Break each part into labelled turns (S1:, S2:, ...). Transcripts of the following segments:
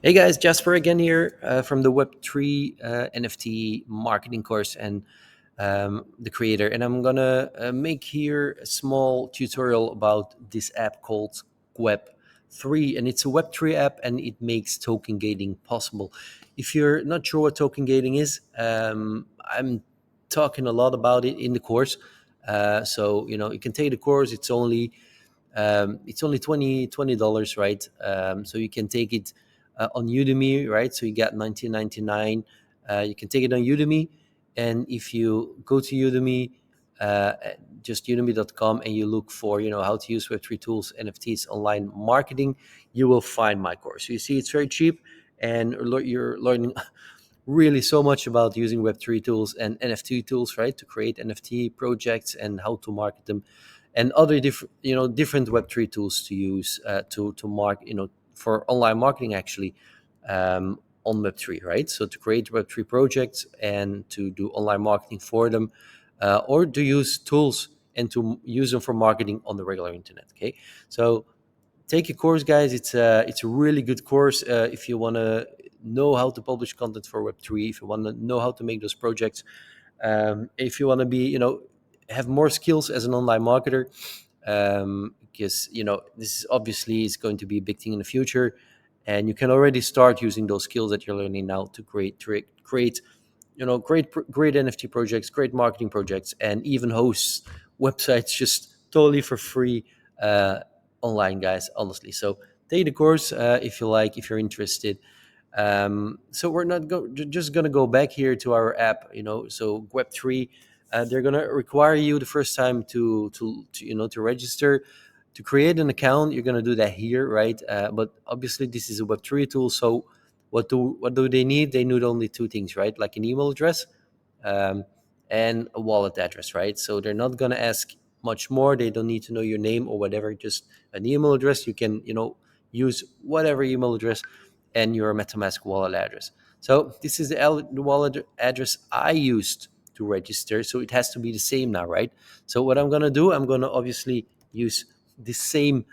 S1: Hey guys, Jasper again here from the Web3 NFT marketing course and the creator. And I'm gonna make here a small tutorial about this app called Gueb3. And it's a Web3 app and it makes token gating possible. If you're not sure what token gating is, I'm talking a lot about it in the course. So you can take the course. It's only $20, right? So you can take it on Udemy, right? So you get 19.99. You can take it on Udemy, and if you go to Udemy, uh, just udemy.com, and you look for how to use Web3 tools, NFTs, online marketing, you will find my course. So you see, it's very cheap, and you're learning really so much about using Web3 tools and NFT tools, right, to create NFT projects and how to market them, and other different Web3 tools to use to mark for online marketing actually on Web3, right? So to create Web3 projects and to do online marketing for them, or to use tools and to use them for marketing on the regular internet. Okay, so take a course, guys. It's a really good course if you want to know how to publish content for Web3, if you want to know how to make those projects, if you want to be have more skills as an online marketer, because this is obviously is going to be a big thing in the future, and you can already start using those skills that you're learning now to create great NFT projects, great marketing projects, and even host websites just totally for free uh, online, guys. Honestly, so take the course if you like, if you're interested. So we're not just gonna go back here to our app. So Web3, they're gonna require you the first time to register, to create an account. You're gonna do that here, right? But obviously this is a Web3 tool, so what do they need? They need only two things, right? Like an email address um, and a wallet address, right? So they're not gonna ask much more. They don't need to know your name or whatever. Just an email address. You can use whatever email address and your MetaMask wallet address. So this is the wallet address I used to register. So it has to be the same now, right? So what I'm gonna do, I'm gonna obviously use the same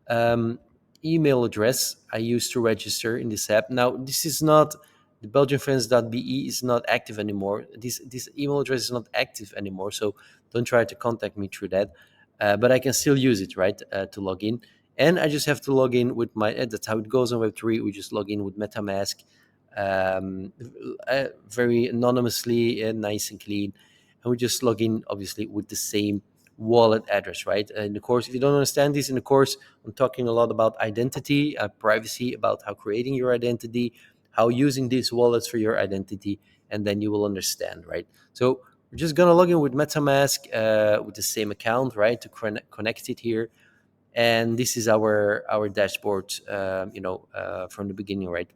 S1: um, email address I used to register in this app. Now, this is not the belgianfriends.be is not active anymore. This email address is not active anymore, so don't try to contact me through that. But I can still use it, right, to log in. And I just have to log in with my. That's how it goes on Web3. We just log in with MetaMask, um, very anonymously and nice and clean, and we just log in obviously with the same wallet address, right? In the course, if you don't understand this in the course, I'm talking a lot about identity, privacy, about how creating your identity, how using these wallets for your identity, and then you will understand, right? So we're just gonna log in with MetaMask with the same account, right, to connect it here, and this is our dashboard, from the beginning, right?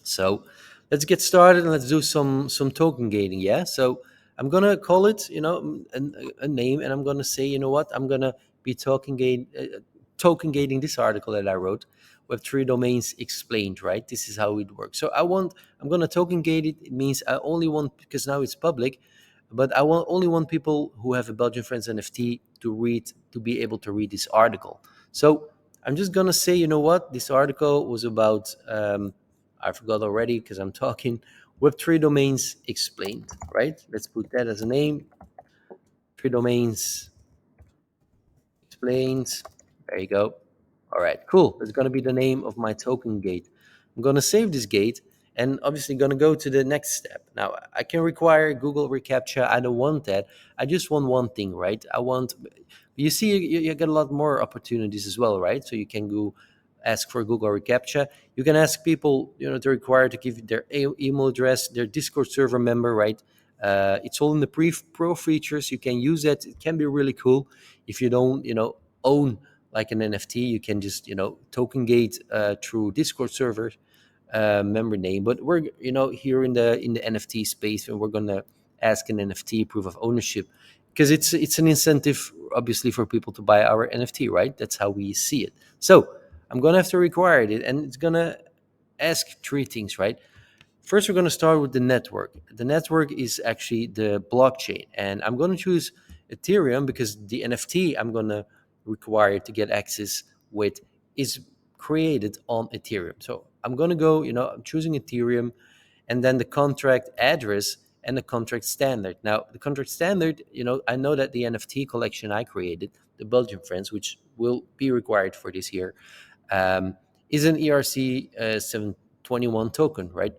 S1: So let's get started and let's do some token gating. Yeah. So I'm gonna call it, a name, and I'm gonna say, you know what, I'm gonna be token gating this article that I wrote. Web3 domains explained, right? This is how it works. So I'm gonna token gate it. It means I only want, because now it's public, but I only want people who have a Belgian Friends NFT to be able to read this article. So I'm just gonna say, you know what, this article was about. I forgot already because I'm talking. Web3 domains explained, right? Let's put that as a name. Three domains explained. There you go. All right, cool. That's going to be the name of my token gate. I'm going to save this gate and obviously going to go to the next step. Now, I can require Google reCAPTCHA. I don't want that. I just want one thing, right? You see, you get a lot more opportunities as well, right? So you can go ask for Google reCAPTCHA. You can ask people, to require to give their email address, their Discord server member, right? It's all in the pro features. You can use that. It can be really cool. If you don't, own like an NFT, you can just token gate through Discord server member name. But we're here in the NFT space, and we're gonna ask an NFT proof of ownership because it's an incentive obviously for people to buy our NFT, right? That's how we see it. So I'm gonna have to require it, and it's gonna ask three things, right? First, we're going to start with the network. The network is actually the blockchain, and I'm going to choose Ethereum because the NFT I'm going to require to get access with is created on Ethereum. So I'm going to go, I'm choosing Ethereum, and then the contract address and the contract standard. Now, the contract standard, I know that the NFT collection I created, the Belgian friends, which will be required for this year, um, is an ERC 721 token, right?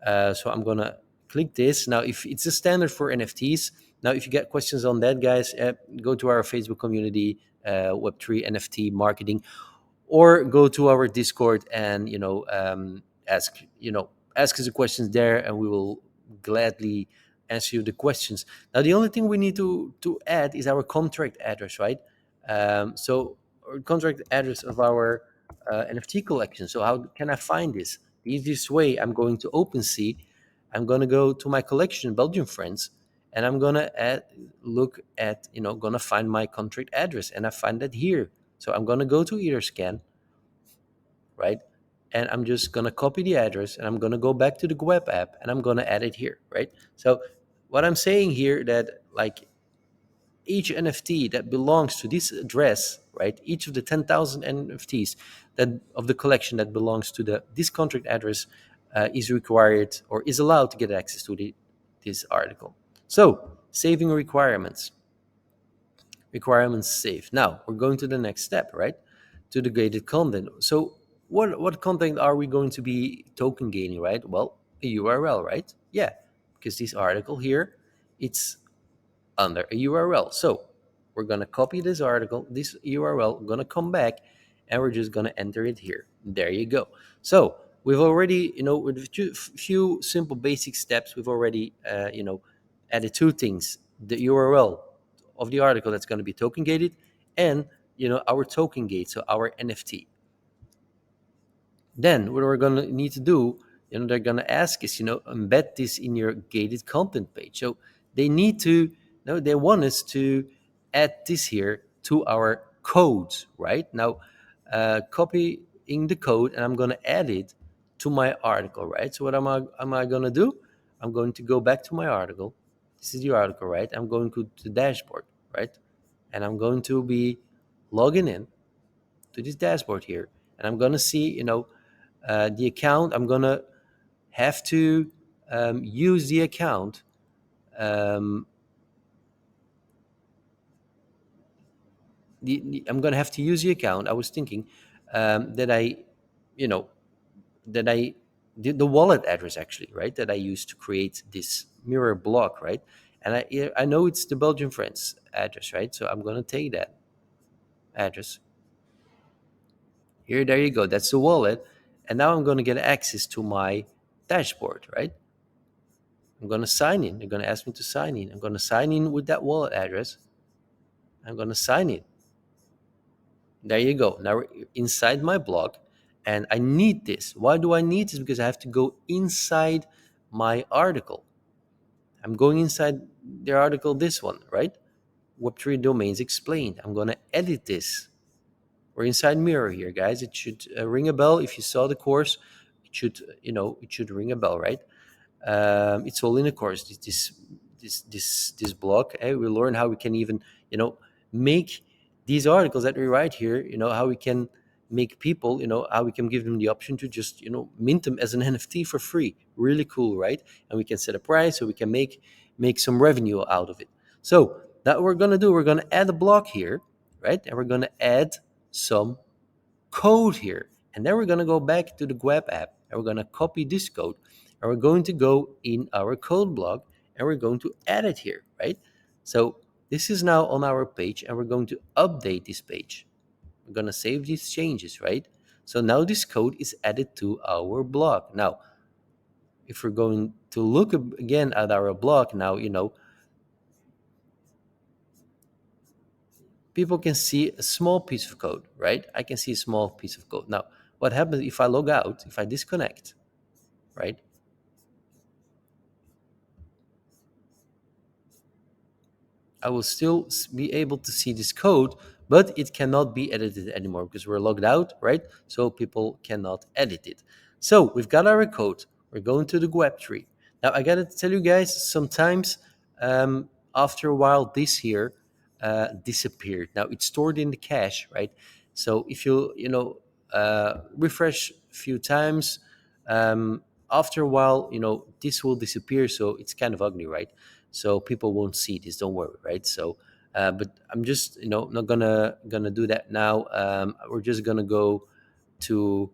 S1: So I'm going to click this. Now, if it's a standard for NFTs, now if you get questions on that, guys, go to our Facebook community, Web3 NFT marketing, or go to our Discord and ask ask us the questions there, and we will gladly answer you the questions. Now, the only thing we need to add is our contract address, right? So our contract address of our NFT collection. So how can I find this? The easiest way, I'm going to OpenSea. I'm going to go to my collection, Belgian friends, and I'm going to look at, going to find my contract address, and I find that here. So I'm going to go to Etherscan, right? And I'm just going to copy the address, and I'm going to go back to the Gueb app, and I'm going to add it here, right? So what I'm saying here, that like each NFT that belongs to this address, right? Each of the 10,000 NFTs that of the collection that belongs to this contract address is required or is allowed to get access to this article. So saving requirements saved. Now we're going to the next step, right? To the gated content. So what content are we going to be token gaining, right? Well, a URL, right? Yeah, because this article here, it's under a URL. So we're going to copy this article, this URL, going to come back, and we're just going to enter it here. There you go. So we've already, with a few simple basic steps, we've already, added two things: the URL of the article that's going to be token gated, and our token gate, so our NFT. Then what we're going to need to do, they're going to ask us, embed this in your gated content page. So they need to, no, they want us to add this here to our code, right? Now, copying the code, and I'm going to add it to my article, right? So what am I going to do? I'm going to go back to my article. This is the article, right? I'm going to the dashboard, right? And I'm going to be logging in to this dashboard here, and I'm going to see, the account. I'm gonna have to use the account. Um, I'm gonna have to use the account. I was thinking that you know, that I did the wallet address, actually, right? That I used to create this mirror block, right? And I know it's the Belgian friends address, right? So I'm gonna take that address here. There you go. That's the wallet, and now I'm gonna get access to my dashboard, right? I'm going to sign in. They're going to ask me to sign in. I'm going to sign in with that wallet address. I'm going to sign in. There you go. Now we're inside my blog, and I need this. Why do I need this? Because I have to go inside my article. I'm going inside the article, this one, right? Web3 domains explained. I'm going to edit this. We're inside Mirror here, guys. It should ring a bell. If you saw the course, it should ring a bell, right? It's all in the course. This blog. We learn how we can even make these articles that we write here. How we can make people. How we can give them the option to just mint them as an NFT for free. Really cool, right? And we can set a price, so we can make some revenue out of it. So that we're gonna do. We're gonna add a block here, right? And we're gonna add some code here. And then we're going to go back to the Gueb app, and we're going to copy this code, and we're going to go in our code block, and we're going to add it here, right? So this is now on our page, and we're going to update this page. We're going to save these changes, right? So now this code is added to our block. Now, if we're going to look again at our block now, people can see a small piece of code, right? I can see a small piece of code. Now, what happens if I log out, if I disconnect, right? I will still be able to see this code, but it cannot be edited anymore because we're logged out, right? So people cannot edit it. So we've got our code. We're going to the Gueb3. Now I gotta tell you guys, sometimes after a while, this here disappeared. Now it's stored in the cache, right? So if refresh a few times. After a while, this will disappear, so it's kind of ugly, right? So people won't see this, don't worry, right? So but I'm just not gonna do that now. We're just gonna go to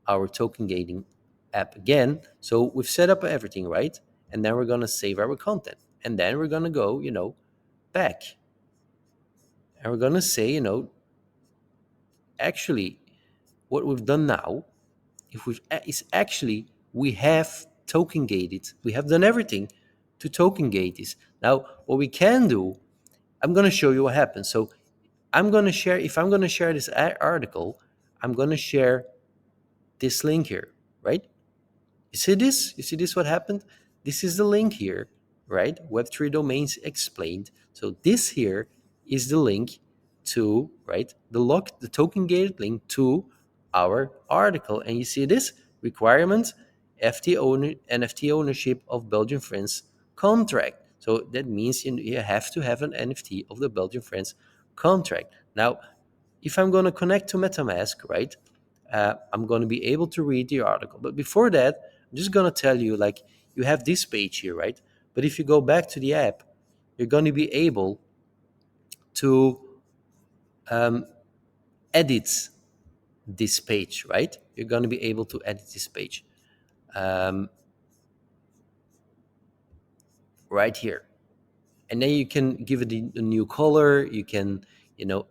S1: our token gating app again. So we've set up everything, right? And then we're gonna save our content, and then we're gonna go back, and we're gonna say, actually, what we've done now, if we is actually we have token gated, we have done everything to token gate this. Now what we can do, I'm going to show you what happens. So I'm going to share, if I'm going to share this article, I'm going to share this link here, right? You see this? You see this? What happened? This is the link here, right? Web3 domains explained. So this here is the link to, right, the token gated link to our article. And you see this requirement, NFT ownership of Belgian France contract. So that means you have to have an NFT of the Belgian France contract. Now, if I'm going to connect to MetaMask, right, I'm going to be able to read the article. But before that, I'm just going to tell you, like, you have this page here, right? But if you go back to the app, you're going to be able to um, edit this page, right? You're going to be able to edit this page um, right here. And then you can give it a new color. You can, you know,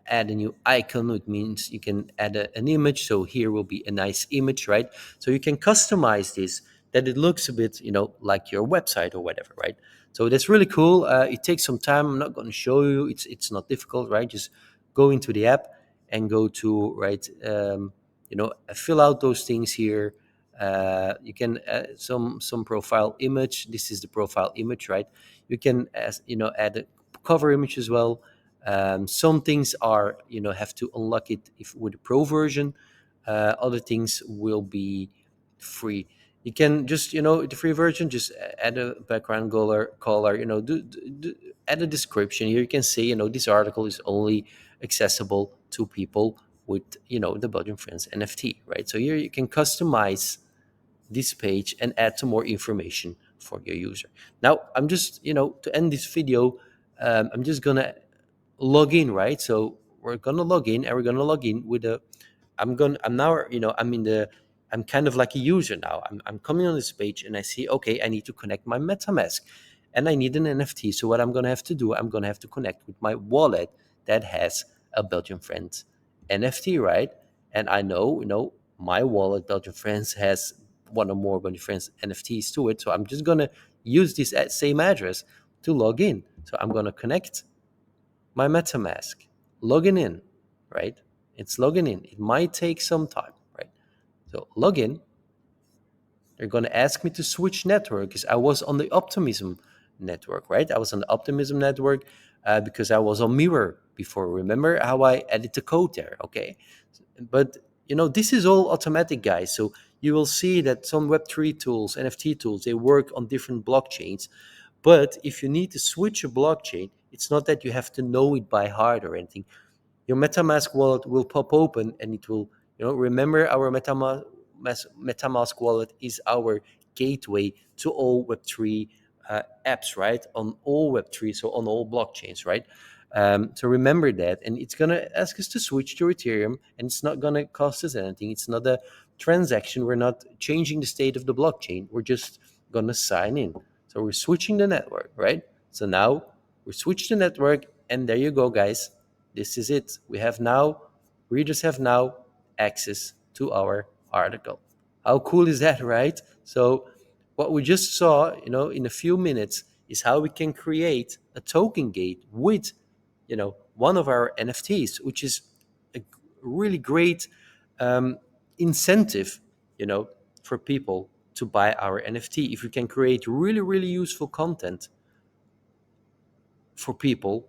S1: add a new icon, which means you can add an image. So here will be a nice image, right? So you can customize this that it looks a bit, like your website or whatever, right? So that's really cool. It takes some time. I'm not going to show you. It's not difficult, right? Just go into the app and go to, right, fill out those things here. You can some profile image. This is the profile image, right? You can add a cover image as well. Some things are, have to unlock it if with the pro version. Other things will be free. You can just, the free version, just add a background color, add a description. Here you can say, this article is only accessible to people with, the Belgian Friends NFT, right? So here you can customize this page and add some more information for your user. Now, I'm just, to end this video, I'm just gonna log in, right? So we're gonna log in, and we're gonna log in with a. I'm now, I'm kind of like a user now. I'm coming on this page and I see, okay, I need to connect my MetaMask, and I need an NFT. So what I'm gonna have to do, I'm gonna have to connect with my wallet that has a Belgian friend NFT, right? And I know, my wallet, Belgian Friends, has one or more Belgian Friends NFTs to it. So I'm just gonna use this same address to log in. So I'm gonna connect my MetaMask, logging in, right? It's logging in. It might take some time, right? So log in. They're going to ask me to switch network because I was on the Optimism network, right? I was on the Optimism network because I was on Mirror before. Remember how I added the code there, okay? But this is all automatic, guys. So you will see that some Web3 tools, NFT tools, they work on different blockchains. But if you need to switch a blockchain, it's not that you have to know it by heart or anything. Your MetaMask wallet will pop open, and it will, remember, our MetaMask wallet is our gateway to all Web3 apps, right? On all Web3, so on all blockchains, right? So remember that, and it's gonna ask us to switch to Ethereum, and it's not gonna cost us anything. It's not a transaction. We're not changing the state of the blockchain. We're just gonna sign in. So we're switching the network, right? So now we switch the network, and there you go, guys. This is it. Readers have now access to our article. How cool is that, right? So what we just saw, in a few minutes, is how we can create a token gate with, one of our NFTs, which is a really great incentive, for people to buy our NFT. If we can create really, really useful content for people,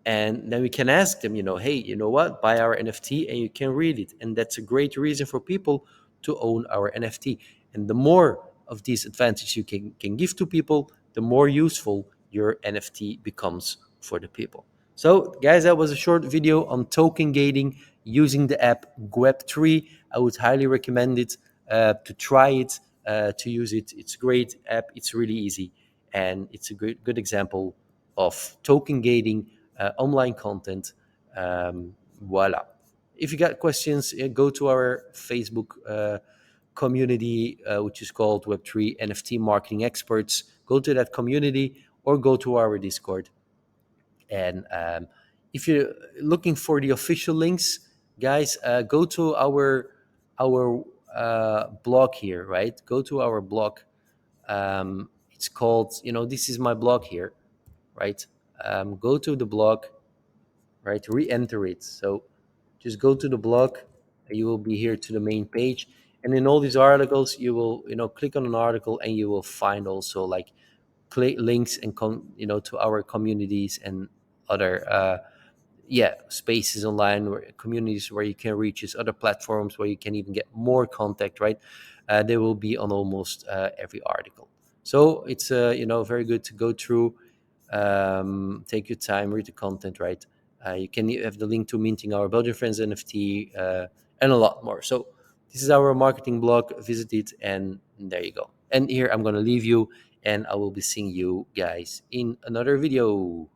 S1: and then we can ask them, hey, you know what, buy our NFT and you can read it. And that's a great reason for people to own our NFT. And the more of these advantages you can give to people, the more useful your NFT becomes for the people. So guys, that was a short video on token gating using the app Gueb3. I would highly recommend it, to try it, to use it. It's a great app. It's really easy, and it's a good example of token gating, online content. Voila. If you got questions, go to our Facebook community, which is called Web3 NFT Marketing Experts. Go to that community or go to our Discord. And if you're looking for the official links, guys, go to our blog here, right? Go to our blog. It's called, this is my blog here, right? Go to the blog, right? Re-enter it. So just go to the blog. You will be here to the main page, and in all these articles, you will, click on an article, and you will find also like links and to our communities and other spaces online, where communities where you can reach us, other platforms where you can even get more contact, right? They will be on almost every article. So it's very good to go through, take your time, read the content, right? You can have the link to minting our Belgian friends NFT, and a lot more. So this is our marketing blog. Visit it, and there you go. And here I'm going to leave you, and I will be seeing you guys in another video.